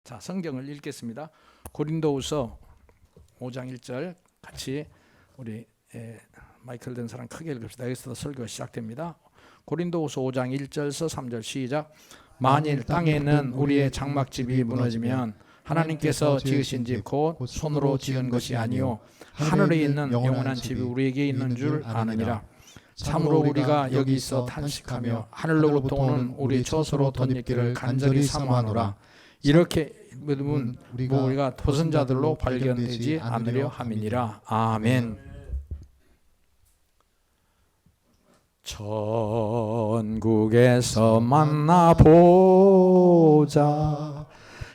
자, 성경을 읽겠습니다. 고린도후서 5장 1절 같이 우리 마이크를 든 사람 크게 읽읍시다. 여기서 설교가 시작됩니다. 고린도후서 5장 1절서 3절 시작. 만일 땅에 있는 우리의 장막집이 무너지면 하나님께서 지으신 집 곧 손으로 지은 것이 아니요 하늘에 있는 영원한 집이 우리에게 있는 줄 아느니라. 참으로 우리가 여기 있어 탄식하며 하늘로부터 오는 우리 처소로 덧입기를 간절히 사모하노라. 이렇게 믿으면 우리가 도선자들로 발견되지 않으려 함이니라. 아멘. 천국에서 만나보자.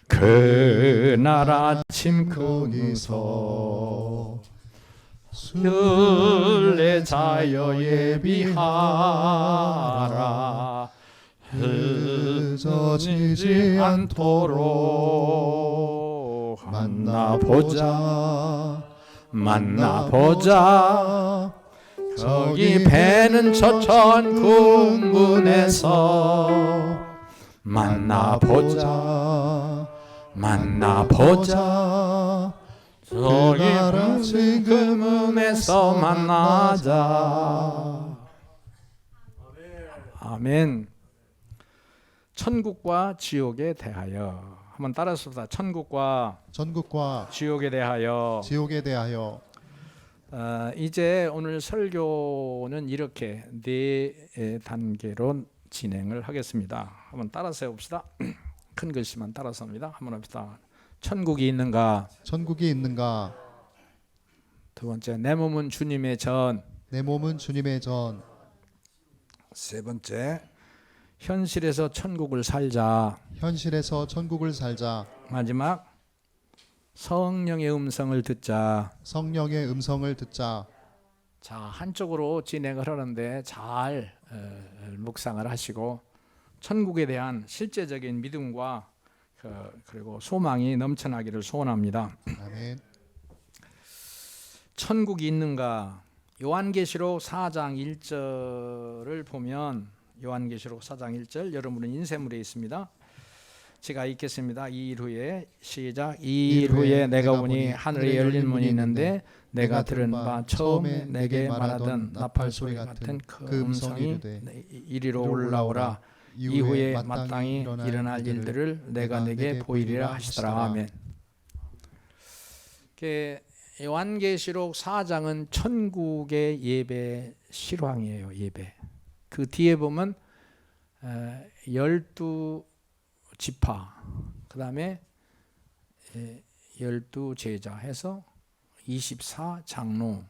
그날 아침 거기서 순례자여 예비하라. 늦어지지 않도록 만나보자. 저기 배는 저 천국문에서 만나보자. 저기 그 문에서 만나자. 아멘. 천국과 지옥에 대하여 한번 따라서 봅시다. 천국과 지옥에 대하여. 이제 오늘 설교는 이렇게 네 단계로 진행을 하겠습니다. 한번 따라서 해봅시다. 큰 글씨만 따라서 합니다. 한번 합시다. 천국이 있는가? 두 번째, 내 몸은 주님의 전. 세 번째, 현실에서 천국을 살자. 마지막, 성령의 음성을 듣자. 자, 한쪽으로 진행을 하는데 잘 묵상을 하시고 천국에 대한 실제적인 믿음과 그리고 소망이 넘쳐나기를 소원합니다. 아멘. 천국이 있는가? 요한계시록 4장 1절을 보면 요한계시록 4장 1절 여러분은 인쇄물에 있습니다. 제가 읽겠습니다. 2일 후에 시작. 2일 후에 내가 보니 하늘에 열린 문이 있는데 내가 들은 바 처음에 내게 말하던 나팔 소리 같은 그 음성이 이리로 올라오라. 이후에 마땅히 일어날 일들을 내가 내게 보이리라 하시더라. 아멘. 요한계시록 4장은 천국의 예배 실황이에요. 예배. 그 뒤에 보면 12지파, 그 다음에 12제자 해서 24장로,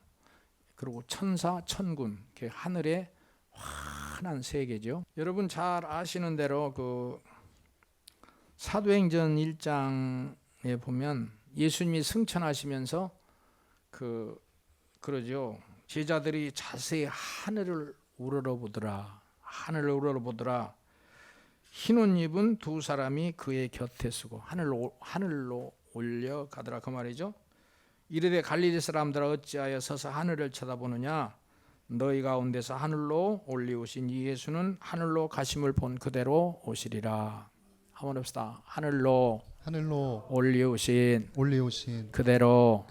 그리고 천사, 천군, 하늘의 환한 세계죠. 여러분 잘 아시는 대로 그 사도행전 1장에 보면 예수님이 승천하시면서 그러죠. 제자들이 자세히 하늘을 우러러보더라. 흰옷 입은 두 사람이 그의 곁에 서고 하늘로 올려가더라. 그 말이죠. 이르되 갈릴리 사람들아 어찌하여 서서 하늘을 쳐다보느냐? 너희 가운데서 하늘로 올리우신 이 예수는 하늘로 가심을 본 그대로 오시리라. 한번 합시다. 하늘로 올리우신 그대로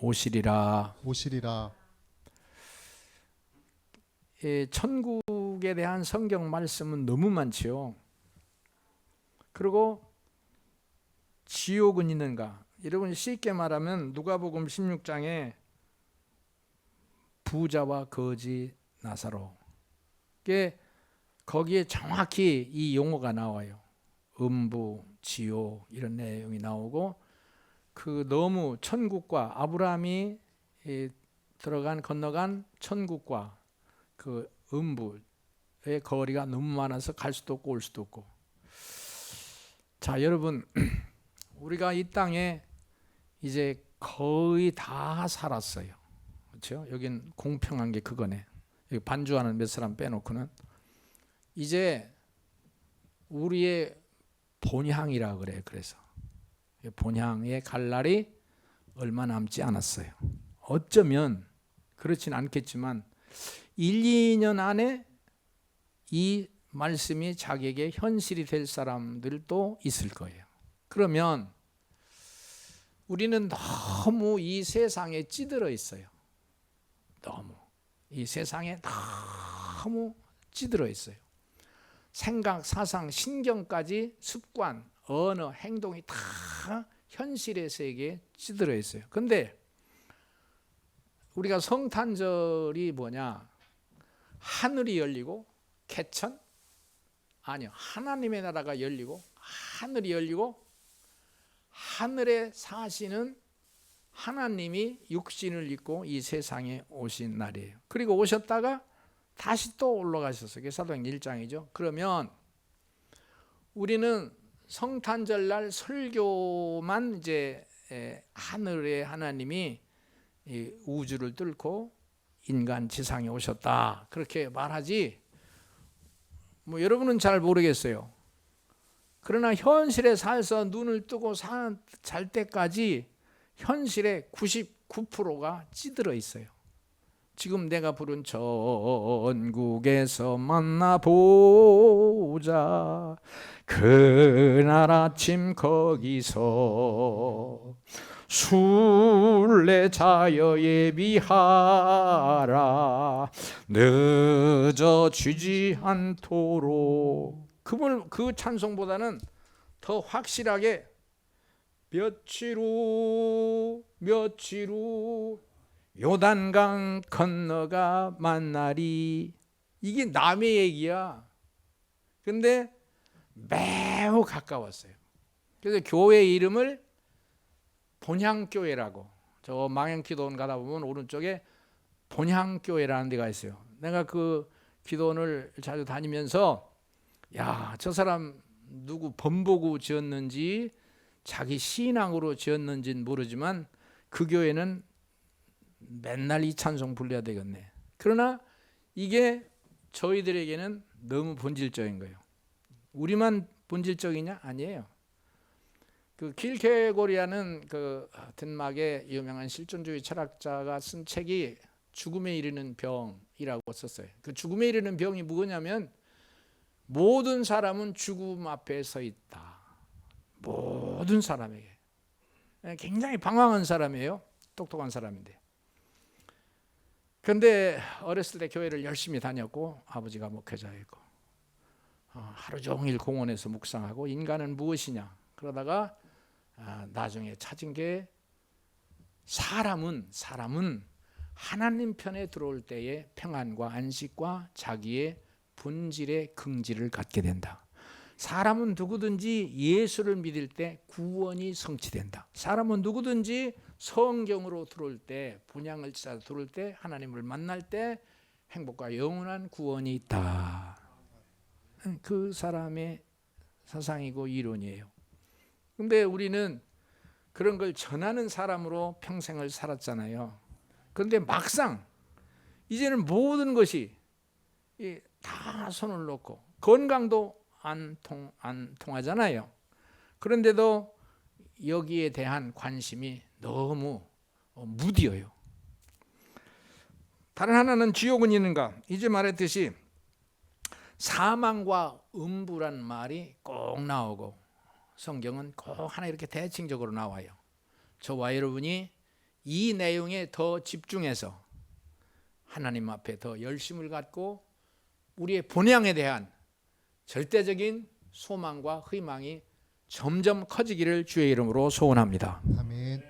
오시리라. 천국에 대한 성경 말씀은 너무 많지요. 그리고 지옥은 있는가? 여러분 쉽게 말하면 누가복음 16장에 부자와 거지 나사로, 거기에 정확히 이 용어가 나와요. 음부, 지옥 이런 내용이 나오고, 너무 천국과 아브라함이 건너간 천국과 그 음부의 거리가 너무 많아서 갈 수도 없고 올 수도 없고. 자, 여러분 우리가 이 땅에 이제 거의 다 살았어요. 그렇죠? 여긴 공평한 게 그거네. 여기 반주하는 몇 사람 빼놓고는 이제 우리의 본향이라 그래. 그래서 본향에 갈 날이 얼마 남지 않았어요. 어쩌면 그렇진 않겠지만 1, 2년 안에 이 말씀이 자기에게 현실이 될 사람들도 있을 거예요. 그러면 우리는 너무 이 세상에 찌들어 있어요. 너무 이 세상에 너무 찌들어 있어요. 생각, 사상, 신경까지 습관, 언어, 행동이 다 현실의 세계에 찌들어 있어요. 근데 우리가 성탄절이 뭐냐? 하늘이 열리고 개천? 아니요. 하나님의 나라가 열리고 하늘이 열리고 하늘에 사시는 하나님이 육신을 입고 이 세상에 오신 날이에요. 그리고 오셨다가 다시 또 올라가셨어요. 그게 사도행 1장이죠. 그러면 우리는 성탄절 날 설교만 이제 하늘의 하나님이 우주를 뚫고 인간 지상에 오셨다 그렇게 말하지, 뭐 여러분은 잘 모르겠어요. 그러나 현실에 살서 눈을 뜨고 잘 때까지 현실의 99%가 찌들어 있어요. 지금 내가 부른 전국에서 만나보자 그날 아침 거기서 순례자여 예비하라 늦어지지 않도록. 그 찬송보다는 더 확실하게 며칠 후 요단강 건너가 만나리. 이게 남의 얘기야. 근데 매우 가까웠어요. 그래서 교회 이름을 본향교회라고, 저 망향기도원 가다 보면 오른쪽에 본향교회라는 데가 있어요. 내가 그 기도원을 자주 다니면서 야, 저 사람 누구 범보고 지었는지 자기 신앙으로 지었는지는 모르지만 그 교회는 맨날 이 찬송 불러야 되겠네. 그러나 이게 저희들에게는 너무 본질적인 거예요. 우리만 본질적이냐? 아니에요. 그 킬케고리아는 그 덴마크의 유명한 실존주의 철학자가 쓴 책이 죽음에 이르는 병이라고 썼어요. 그 죽음에 이르는 병이 뭐냐면 모든 사람은 죽음 앞에 서 있다. 모든 사람에게. 굉장히 방황한 사람이에요. 똑똑한 사람인데. 그런데 어렸을 때 교회를 열심히 다녔고 아버지가 목회자였고 하루 종일 공원에서 묵상하고 인간은 무엇이냐 그러다가 나중에 찾은 게 사람은 하나님 편에 들어올 때에 평안과 안식과 자기의 본질의 긍지를 갖게 된다. 사람은 누구든지 예수를 믿을 때 구원이 성취된다. 사람은 누구든지 성경으로 들어올 때, 본향을 찾아 들어올 때, 하나님을 만날 때 행복과 영원한 구원이 있다. 그 사람의 사상이고 이론이에요. 근데 우리는 그런 걸 전하는 사람으로 평생을 살았잖아요. 그런데 막상 이제는 모든 것이 다 손을 놓고 건강도 안 통하잖아요. 그런데도 여기에 대한 관심이 너무 무디어요. 다른 하나는 지옥은 있는가? 이제 말했듯이 사망과 음부란 말이 꼭 나오고 성경은 꼭 하나 이렇게 대칭적으로 나와요. 저와 여러분이 이 내용에 더 집중해서 하나님 앞에 더 열심을 갖고 우리의 본향에 대한 절대적인 소망과 희망이 점점 커지기를 주의 이름으로 소원합니다. 아멘.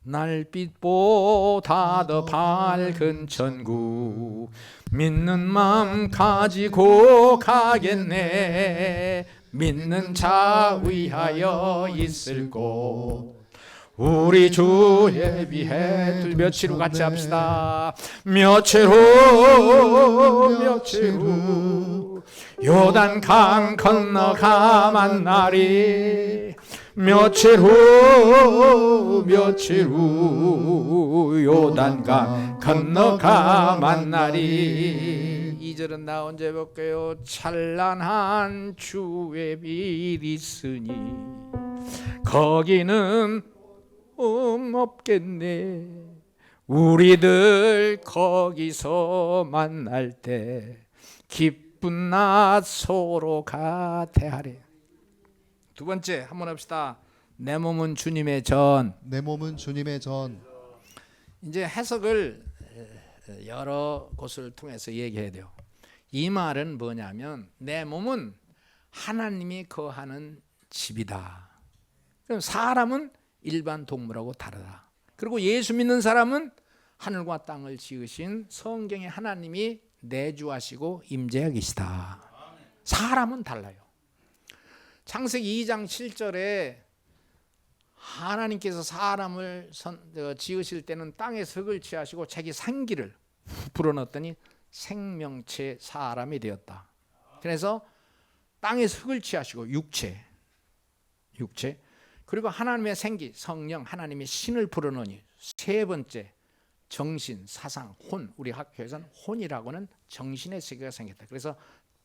날빛보다 더 밝은 천국 믿는 마음 가지고 가겠네. 믿는 자 위하여 있을 곳 우리 주 예비해 둘 며칠 후 같이 합시다. 며칠 후 요단강 건너가 만나리. 며칠 후 요단강 건너가 만나리. 2절은 나 언제 볼게요. 찬란한 주의 빛 있으니 거기는 없겠네. 우리들 거기서 만날 때 기쁨 기쁜 나 서로가 대하리. 두 번째 한번 합시다. 내 몸은 주님의 전. 내 몸은 주님의 전. 이제 해석을 여러 곳을 통해서 얘기해야 돼요. 이 말은 뭐냐면 내 몸은 하나님이 거하는 집이다. 그럼 사람은 일반 동물하고 다르다. 그리고 예수 믿는 사람은 하늘과 땅을 지으신 성경의 하나님이 내주하시고 임재하 계시다. 사람은 달라요. 창세기 2장 7절에 하나님께서 사람을 지으실 때는 땅에서 흙을 취하시고 자기 생기를 불어넣었더니 생명체 사람이 되었다. 그래서 땅에서 흙을 취하시고 육체 그리고 하나님의 생기 성령 하나님의 신을 불어넣으니 세 번째 정신 사상 혼, 우리 학교에서는 혼이라고는 정신의 세계가 생겼다. 그래서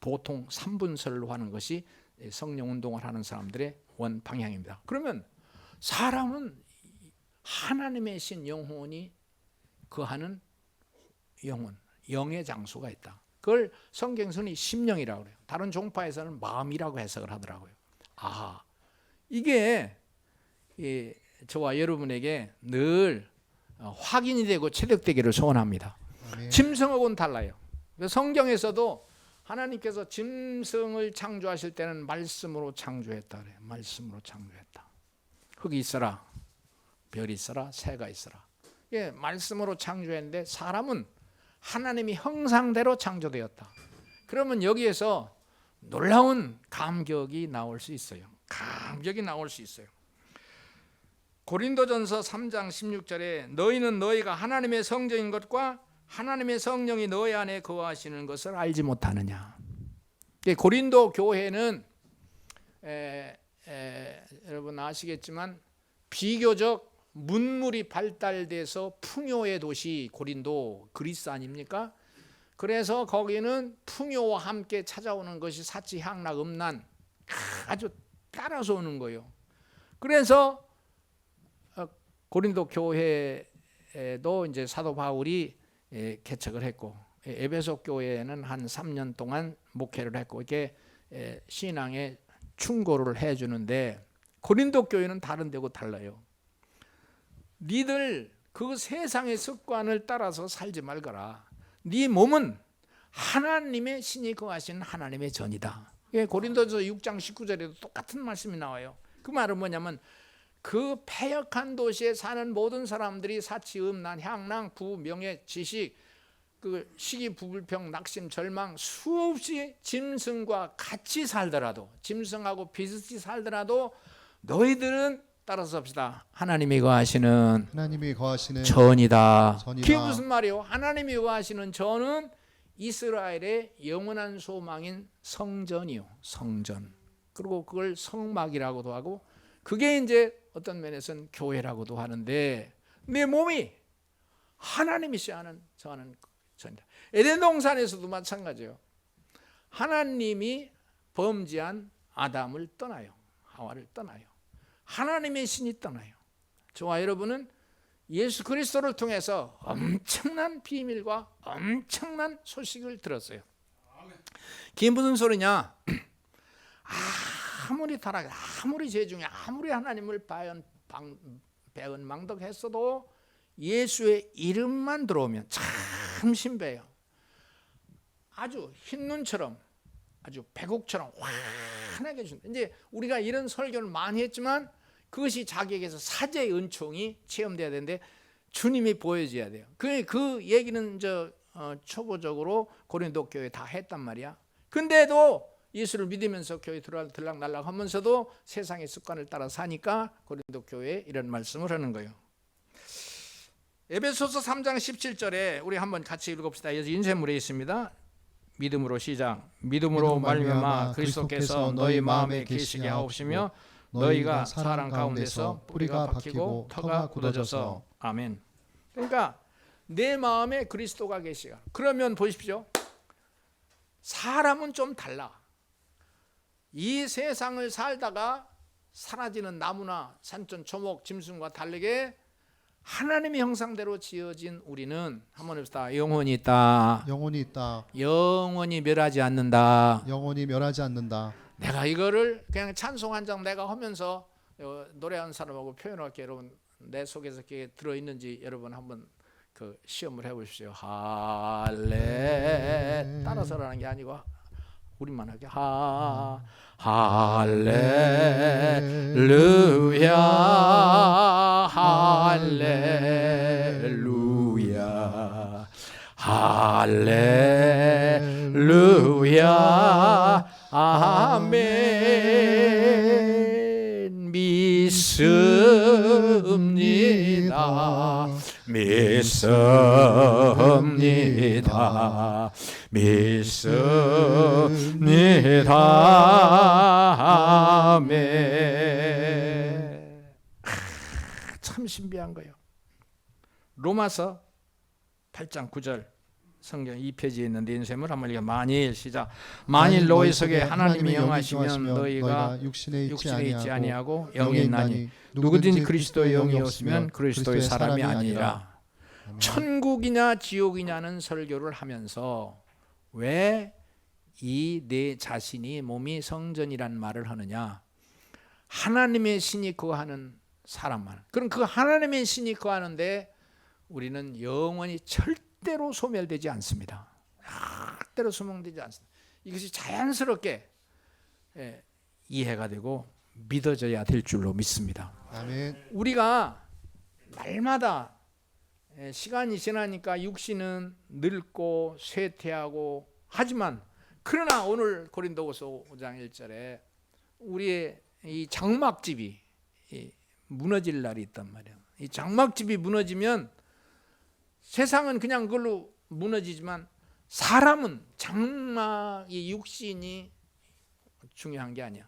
보통 3분설로 하는 것이 성령 운동을 하는 사람들의 원 방향입니다. 그러면 사람은 하나님의 신 영혼이 거하는 영혼, 영의 장소가 있다. 그걸 성경에서는 심령이라고 그래요. 다른 종파에서는 마음이라고 해석을 하더라고요. 아, 이게 저와 여러분에게 늘 확인이 되고 체득되기를 소원합니다. 아멘. 짐승하고는 달라요. 성경에서도 하나님께서 짐승을 창조하실 때는 말씀으로 창조했다 그래요. 말씀으로 창조했다. 흙이 있어라, 별이 있어라, 새가 있어라. 예, 말씀으로 창조했는데 사람은 하나님이 형상대로 창조되었다. 그러면 여기에서 놀라운 감격이 나올 수 있어요. 감격이 나올 수 있어요. 고린도전서 3장 16절에 너희는 너희가 하나님의 성전인 것과 하나님의 성령이 너희 안에 거하시는 것을 알지 못하느냐. 고린도 교회는 여러분 아시겠지만 비교적 문물이 발달돼서 풍요의 도시 고린도 그리스 아닙니까? 그래서 거기는 풍요와 함께 찾아오는 것이 사치향락 음란 아주 따라서 오는 거예요. 그래서 고린도 교회도 이제 사도 바울이 개척을 했고 에베소 교회는 한 3년 동안 목회를 했고 이렇게 신앙에 충고를 해주는데 고린도 교회는 다른 데고 달라요. 니들 그 세상의 습관을 따라서 살지 말거라. 네 몸은 하나님의 신이 거하시는 하나님의 전이다. 고린도서 6장 19절에도 똑같은 말씀이 나와요. 그 말은 뭐냐면 그 패역한 도시에 사는 모든 사람들이 사치, 음란, 향락, 부, 명예, 지식, 그 시기, 부불평, 낙심, 절망 수없이 짐승과 같이 살더라도 짐승하고 비슷이 살더라도 너희들은 따라서 합시다. 하나님이 거하시는 전이다. 그게 무슨 말이에요? 하나님이 거하시는 전은 이스라엘의 영원한 소망인 성전이요. 성전. 그리고 그걸 성막이라고도 하고 그게 이제 어떤 면에서는 교회라고도 하는데 내 몸이 하나님이 시하는 저하는 전이다. 에덴 동산에서도 마찬가지예요. 하나님이 범죄한 아담을 떠나요. 하와를 떠나요. 하나님의 신이 떠나요. 저와 여러분은 예수 그리스도를 통해서 엄청난 비밀과 엄청난 소식을 들었어요. 그게 무슨 소리냐? 아무리 타락, 아무리 죄 중에 아무리 하나님을 배은망덕했어도 예수의 이름만 들어오면 참 신비해요. 아주 흰눈처럼 아주 백옥처럼 환하게 준다. 이제 우리가 이런 설교를 많이 했지만 그것이 자기에게서 사제의 은총이 체험돼야 되는데 주님이 보여줘야 돼요. 그 얘기는 초보적으로 고린도 교회 다 했단 말이야. 근데도 예수를 믿으면서 교회 들락날락 하면서도 세상의 습관을 따라 사니까 고린도 교회에 이런 말씀을 하는 거예요. 에베소서 3장 17절에 우리 한번 같이 읽어봅시다. 인쇄물에 있습니다. 믿음으로 시작. 믿음으로 말미암아 그리스도께서 너희 마음에 계시게 하옵시며 너희가 사랑 가운데서 뿌리가 박히고 터가 굳어져서 아멘. 그러니까 내 마음에 그리스도가 계시가. 그러면 보십시오. 사람은 좀 달라. 이 세상을 살다가 사라지는 나무나 산천 초목 짐승과 다르게 하나님의 형상대로 지어진 우리는 한번 해봅시다. 영혼이 있다. 영혼이 있다. 영원히 멸하지 않는다. 영혼이 멸하지 않는다. 내가 이거를 그냥 찬송 한 장 내가 하면서 노래하는 사람하고 표현할게. 여러분 내 속에서 그게 들어있는지 여러분 한번 그 시험을 해보십시오. 할래 따라서라는 게 아니고 우리만 하게 할렐루야 할렐루야 할렐루야 아멘. 믿습니다. 믿습니다. 믿습니다. 아멘. 참 신비한 거예요. 로마서 8장 9절 성경 2페이지에 있는 닌셈을 한번 읽어. 만일 시작. 만일 너희 속에 하나님이 영하시면 너희가 육신에 있지 아니하고 영에 있나니 누구든지 그리스도의 영이 없으면 그리스도의 사람이 아니라. 천국이냐 지옥이냐는 설교를 하면서 왜 이 내 자신이 몸이 성전이란 말을 하느냐. 하나님의 신이 거하는 사람만. 그럼 그 하나님의 신이 거하는데 우리는 영원히 절대로 소멸되지 않습니다. 절대로 소멸되지 않습니다. 이것이 자연스럽게 이해가 되고 믿어져야 될 줄로 믿습니다. 아멘. 우리가 날마다 시간이 지나니까 육신은 늙고 쇠퇴하고 하지만 그러나 오늘 고린도후서 5장 1절에 우리의 이 장막집이 무너질 날이 있단 말이에요. 이 장막집이 무너지면 세상은 그냥 그걸로 무너지지만 사람은 장막이 육신이 중요한 게 아니야.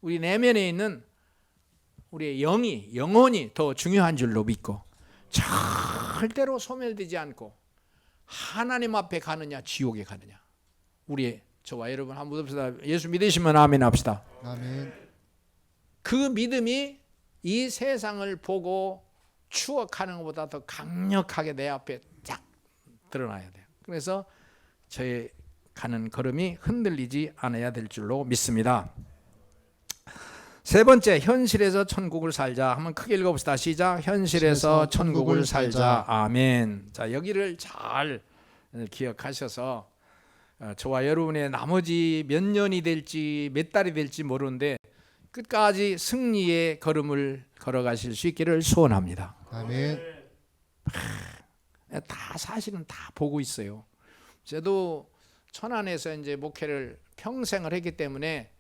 우리 내면에 있는 우리의 영혼이 더 중요한 줄로 믿고 절대로 소멸되지 않고 하나님 앞에 가느냐 지옥에 가느냐. 저와 여러분 한번 봅시다. 예수 믿으시면 아멘 합시다. 아멘. 그 믿음이 이 세상을 보고 추억하는 것보다 더 강력하게 내 앞에 쫙 드러나야 돼요. 그래서 저의 가는 걸음이 흔들리지 않아야 될 줄로 믿습니다. 세 번째, 현실에서 천국을 살자. 한번 크게 읽어봅시다. 시작. 현실에서 천국을 살자. 아멘. 자, 여기를 잘 기억하셔서 저와 여러분의 나머지 몇 년이 될지 몇 달이 될지 모르는데 끝까지 승리의 걸음을 걸어가실 수 있기를 소원합니다. 아멘. 다 사실은 다 보고 있어요. 저도 천안에서 이제 목회를 평생을 했기 때문에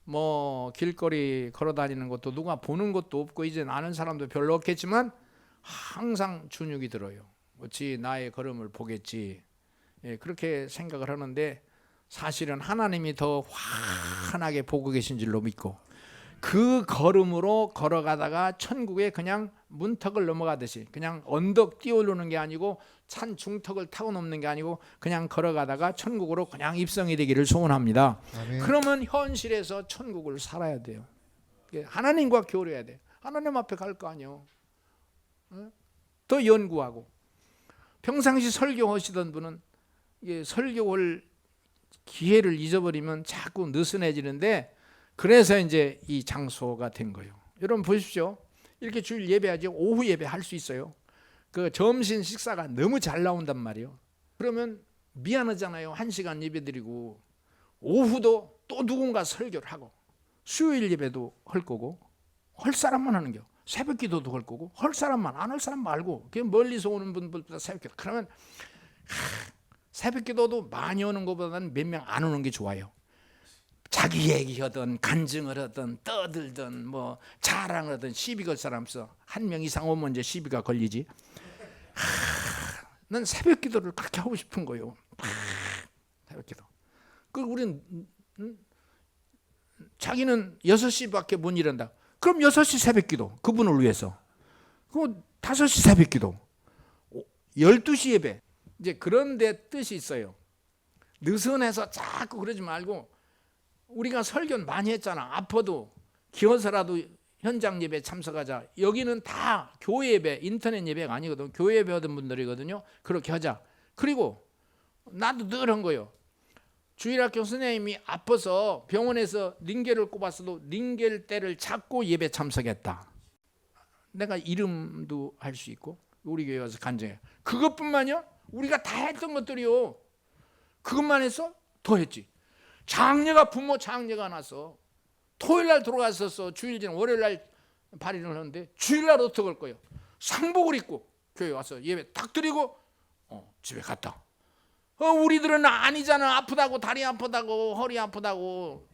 뭐 길거리 걸어다니는 것도 누가 보는 것도 없고 이제 아는 사람도 별로 없겠지만 항상 준육이 들어요. 어찌 나의 걸음을 보겠지. 그렇게 생각을 하는데 사실은 하나님이 더 환하게 보고 계신 줄로 믿고 그 걸음으로 걸어가다가 천국에 그냥 문턱을 넘어가듯이 그냥 언덕 뛰어오르는 게 아니고 산 중턱을 타고 넘는 게 아니고 그냥 걸어가다가 천국으로 그냥 입성이 되기를 소원합니다. 아멘. 그러면 현실에서 천국을 살아야 돼요. 하나님과 교류해야 돼요. 하나님 앞에 갈 거 아니에요. 더 연구하고 평상시 설교하시던 분은 설교할 기회를 잊어버리면 자꾸 느슨해지는데 그래서 이제 이 장소가 된 거예요. 여러분 보십시오. 이렇게 주일 예배하지 오후 예배 할 수 있어요. 그 점심 식사가 너무 잘 나온단 말이에요. 그러면 미안하잖아요. 1시간 예배 드리고 오후도 또 누군가 설교를 하고 수요일 예배도 할 거고 할 사람만 하는 겨. 새벽 기도도 할 거고 할 사람만 안 할 사람 말고 그냥 멀리서 오는 분들보다 새벽 기도. 그러면 새벽 기도도 많이 오는 것보다는 몇 명 안 오는 게 좋아요. 자기 얘기하든 간증을 하든 떠들든 뭐 자랑을 하든 시비 걸 사람 없어. 한 명 이상 오면 이제 시비가 걸리지. 난 새벽 기도를 그렇게 하고 싶은 거예요. 새벽 기도. 그 우리는 자기는 6시밖에 못 일한다. 그럼 6시 새벽 기도. 그분을 위해서. 그럼 5시 새벽 기도. 12시 예배. 이제 그런 데 뜻이 있어요. 느슨해서 자꾸 그러지 말고 우리가 설교는 많이 했잖아. 아파도 기어서라도 현장 예배 참석하자. 여기는 다 교회 예배, 인터넷 예배가 아니거든. 교회 예배 하던 분들이거든요. 그렇게 하자. 그리고 나도 늘 한 거예요. 주일학교 선생님이 아파서 병원에서 링겔을 꼽았어도 링겔 때를 잡고 예배 참석했다. 내가 이름도 할 수 있고 우리 교회 와서 간증해. 그것뿐만요. 우리가 다 했던 것들이요. 그것만 해서 더 했지. 장례가 부모 장례가 나서 토요일날 돌아갔었어. 주일 전 월요일날 발인을 하는데 주일날 어떻게 할 거예요? 상복을 입고 교회 와서 예배 딱 드리고 집에 갔다. 우리들은 아니잖아. 아프다고 다리 아프다고 허리 아프다고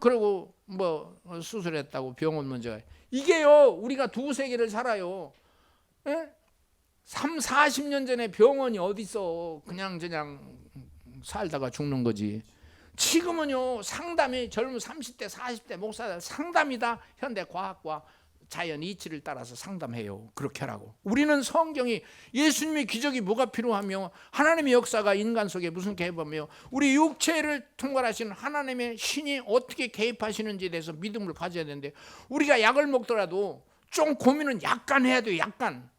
그리고 뭐 수술했다고 병원 먼저 가요. 이게요. 우리가 두세 개를 살아요. 40년 전에 병원이 어디 있어. 그냥 살다가 죽는 거지. 지금은요. 상담이 젊은 30대 40대 목사들 상담이다. 현대 과학과 자연 이치를 따라서 상담해요. 그렇게 하라고. 우리는 성경이 예수님의 기적이 뭐가 필요하며 하나님의 역사가 인간 속에 무슨 개입하며 우리 육체를 통괄하시는 하나님의 신이 어떻게 개입하시는지에 대해서 믿음을 가져야 되는데 우리가 약을 먹더라도 좀 고민은 약간 해야 돼요. 약간.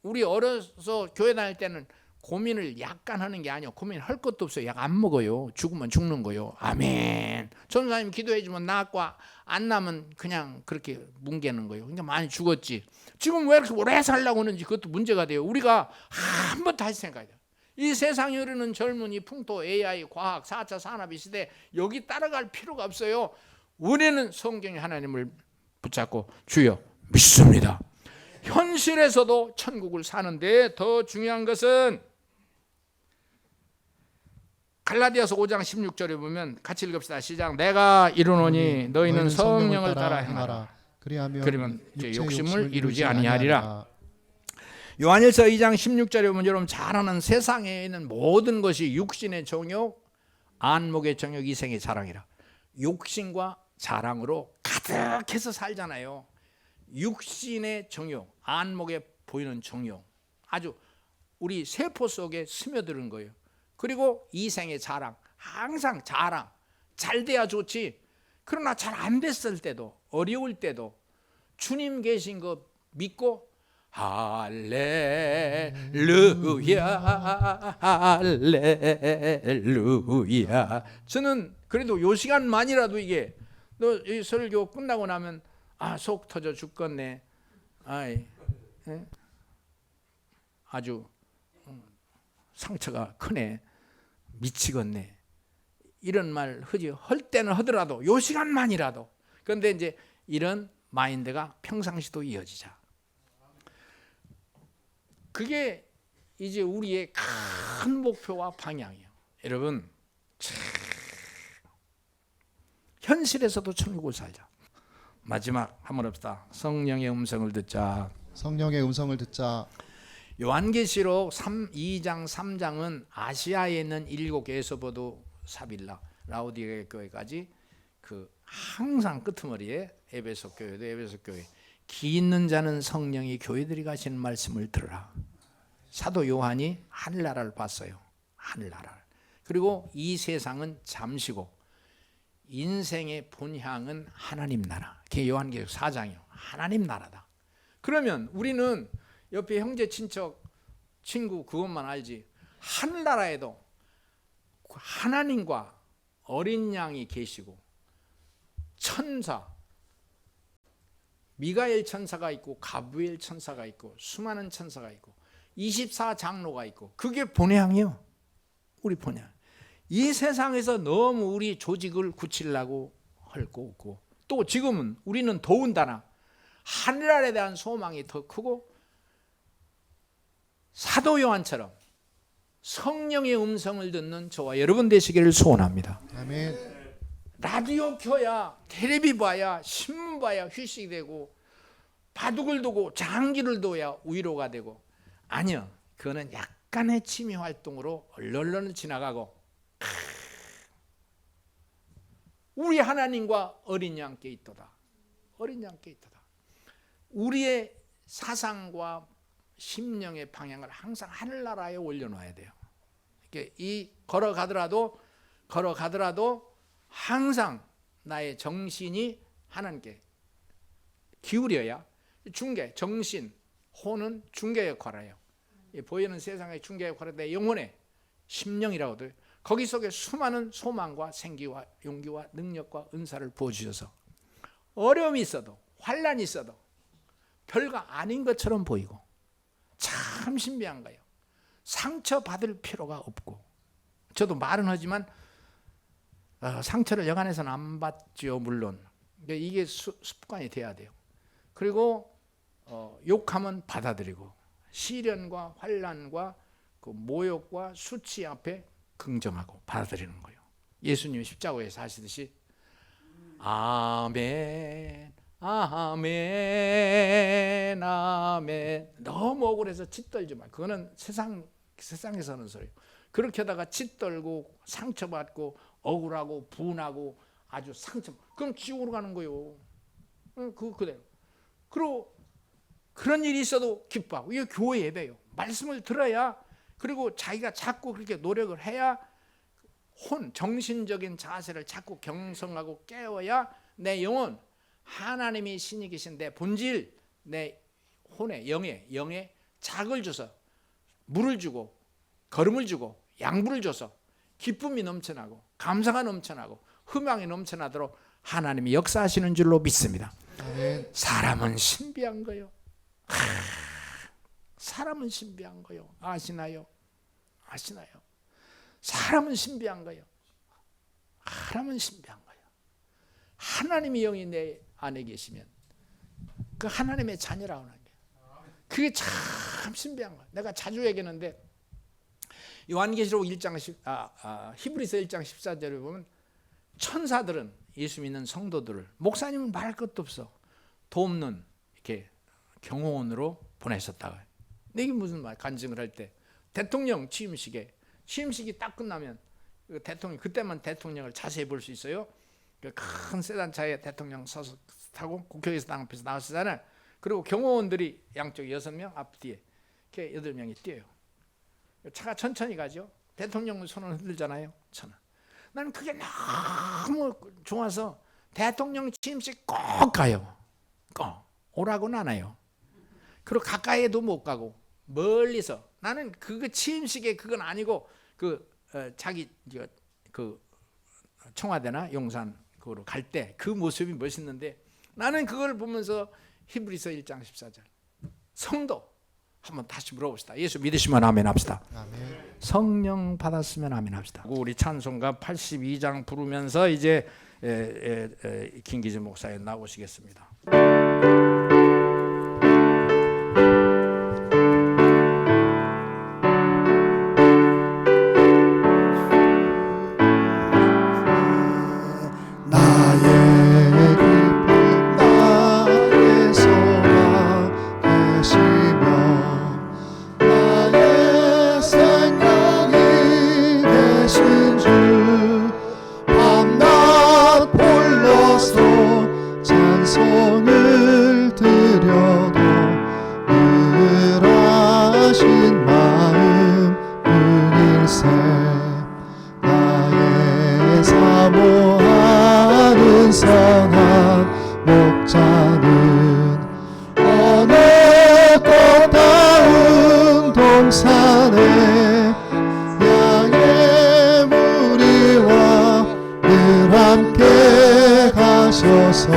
우리 어려서 교회 다닐 때는 고민을 약간 하는 게 아니에요. 고민할 것도 없어요. 약 안 먹어요. 죽으면 죽는 거요. 아멘. 전사님 기도해 주면 낫고 안 나면 그냥 그렇게 뭉개는 거예요. 그러니까 많이 죽었지. 지금 왜 이렇게 오래 살려고 하는지 그것도 문제가 돼요. 우리가 한번 다시 생각해야 돼요. 이 세상에 흐르는 젊은이 풍토, AI, 과학, 4차 산업의 시대 여기 따라갈 필요가 없어요. 우리는 성경의 하나님을 붙잡고 주여 믿습니다. 현실에서도 천국을 사는데 더 중요한 것은 갈라디아서 5장 16절에 보면 같이 읽읍시다. 시작. 내가 이루노니 너희는 성령을 따라 행하라. 그러면 제 욕심을 이루지 아니하리라. 요한일서 2장 16절에 보면 여러분 잘 아는 세상에 있는 모든 것이 육신의 정욕, 안목의 정욕, 이생의 자랑이라. 욕심과 자랑으로 가득해서 살잖아요. 육신의 정욕, 안목에 보이는 정욕, 아주 우리 세포 속에 스며드는 거예요. 그리고 이생의 자랑, 항상 자랑, 잘 돼야 좋지. 그러나 잘 안 됐을 때도, 어려울 때도 주님 계신 거 믿고 할렐루야 할렐루야. 저는 그래도 요 시간만이라도 이게 너 이 설교 끝나고 나면 속 터져 죽겠네. 아주 상처가 크네. 미치겠네. 이런 말 하지. 할 때는 하더라도 요 시간만이라도. 그런데 이제 이런 마인드가 평상시도 이어지자. 그게 이제 우리의 큰 목표와 방향이에요. 여러분, 현실에서도 천국을 살자. 마지막 한번 합시다. 성령의 음성을 듣자. 성령의 음성을 듣자. 요한계시록 2장 3장은 아시아에 있는 7개에서부터 사빌라 라오디게 교회까지 항상 끄트머리에 에베소 교회도 에베소 교회 기 있는 자는 성령이 교회들이 가시는 말씀을 들으라. 사도 요한이 하늘나라를 봤어요. 하늘나라를. 그리고 이 세상은 잠시고 인생의 본향은 하나님 나라. 그게 요한계시록 4장이요. 하나님 나라다. 그러면 우리는 옆에 형제 친척 친구 그것만 알지. 하늘나라에도 하나님과 어린 양이 계시고 천사 미가엘 천사가 있고 가브리엘 천사가 있고 수많은 천사가 있고 24장로가 있고 그게 본향이요. 우리 본향. 이 세상에서 너무 우리 조직을 굳히려고 할 거 없고 또 지금은 우리는 더군다나 하늘나라에 대한 소망이 더 크고 사도 요한처럼 성령의 음성을 듣는 저와 여러분 되시기를 소원합니다. 아멘. 라디오 켜야 텔레비 봐야 신문 봐야 휴식이 되고 바둑을 두고 장기를 둬야 위로가 되고 아니요. 그거는 약간의 취미 활동으로 얼른 지나가고 우리 하나님과 어린 양께 있도다. 어린 양께 있도다. 우리의 사상과 심령의 방향을 항상 하늘나라에 올려놔야 돼요. 이 걸어가더라도 항상 나의 정신이 하나님께 기울여야 중개, 정신, 혼은 중개 역할을 해요. 보이는 세상의 중개 역할을 내 영혼의 심령이라고 해요. 거기 속에 수많은 소망과 생기와 용기와 능력과 은사를 부어주셔서 어려움이 있어도 환난이 있어도 별거 아닌 것처럼 보이고 참 신비한 거예요. 상처받을 필요가 없고, 저도 말은 하지만 상처를 여간해서는 안 받죠, 물론. 이게 습관이 돼야 돼요. 그리고 욕하면 받아들이고, 시련과 환난과 그 모욕과 수치 앞에 긍정하고 받아들이는 거예요. 예수님이 십자가에서 하시듯이 아멘, 아멘, 아멘. 너무 억울해서 짓떨지 마. 그거는 세상에서 하는 소리예요. 그렇게 하다가 짓떨고 상처받고 억울하고 분하고 아주 상처, 그럼 지옥으로 가는 거예요. 그대로. 그리고 그런 일이 있어도 기뻐하고, 이거 교회 예배예요. 말씀을 들어야, 그리고 자기가 자꾸 그렇게 노력을 해야 정신적인 자세를 자꾸 경성하고 깨워야 내 영혼, 하나님이 신이 계신 내 본질, 내 혼의 영에 작을 줘서 물을 주고 걸음을 주고 양분을 줘서 기쁨이 넘쳐나고 감사가 넘쳐나고 희망이 넘쳐나도록 하나님이 역사하시는 줄로 믿습니다. 아멘. 사람은 신비한 거요. 사람은 신비한 거요. 아시나요? 사람은 신비한 거요. 사람은 신비한 거요. 하나님의 영이 내 안에 계시면 그 하나님의 자녀라고 하는 거예요. 그게 참 신비한 거예요. 내가 자주 얘기하는데, 요한계시록 1장 히브리서 1장 14절에 보면 천사들은 예수 믿는 성도들을, 목사님은 말할 것도 없어, 돕는 이렇게 경호원으로 보내셨다가, 이게 무슨 말, 간증을 할 때 대통령 취임식이 딱 끝나면 대통령, 그때만 대통령을 자세히 볼 수 있어요. 큰 세단차에 대통령 서서 타고 국회의사당 앞에서 나왔잖아요. 그리고 경호원들이 양쪽 6명, 앞뒤에 이렇게 8명이 뛰어요. 차가 천천히 가죠. 대통령은 손을 흔들잖아요. 나는 그게 너무 좋아서 대통령 취임식 꼭 가요. 꼭 오라고는 안 해요. 그리고 가까이에도 못 가고 멀리서, 나는 그 취임식에 그건 아니고 자기 그 청와대나 용산 그로 갈 때 그 모습이 멋있는데, 나는 그걸 보면서 히브리서 1장 14절 성도 한번 다시 물어봅시다. 예수 믿으시면 아멘 합시다. 아멘. 성령 받았으면 아멘 합시다. 우리 찬송가 82장 부르면서 이제 김기진 목사님 나오시겠습니다. 찬송을 드려도 늘 하신 마음 뿐일세. 나의 사모하는 선한 목자는 어느 꽃다운 동산에 양의 무리와 늘 함께 가셔서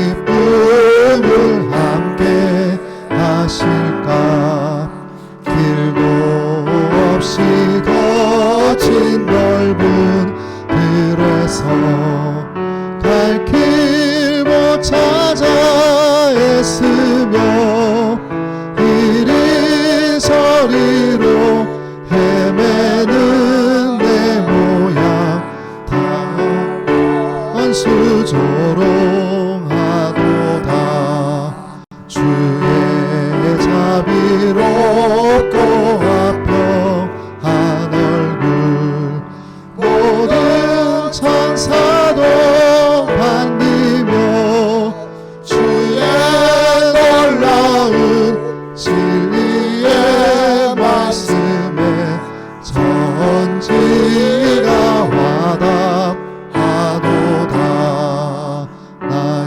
기쁨을 함께 하실까. 길고 없이 거친 넓은 들에서 갈 길 못 찾아 애쓰며 이리저리로 헤매는 내 모양 다 수조롱하도다. 주의 자비롭고 화평한 얼굴 모든 천사도 반기며 주의 놀라운 진리의 말씀에 전지가 와닿 나의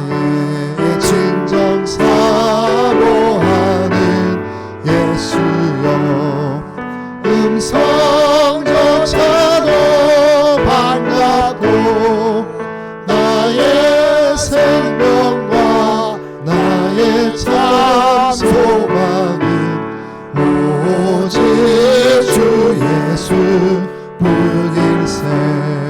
예수 부일세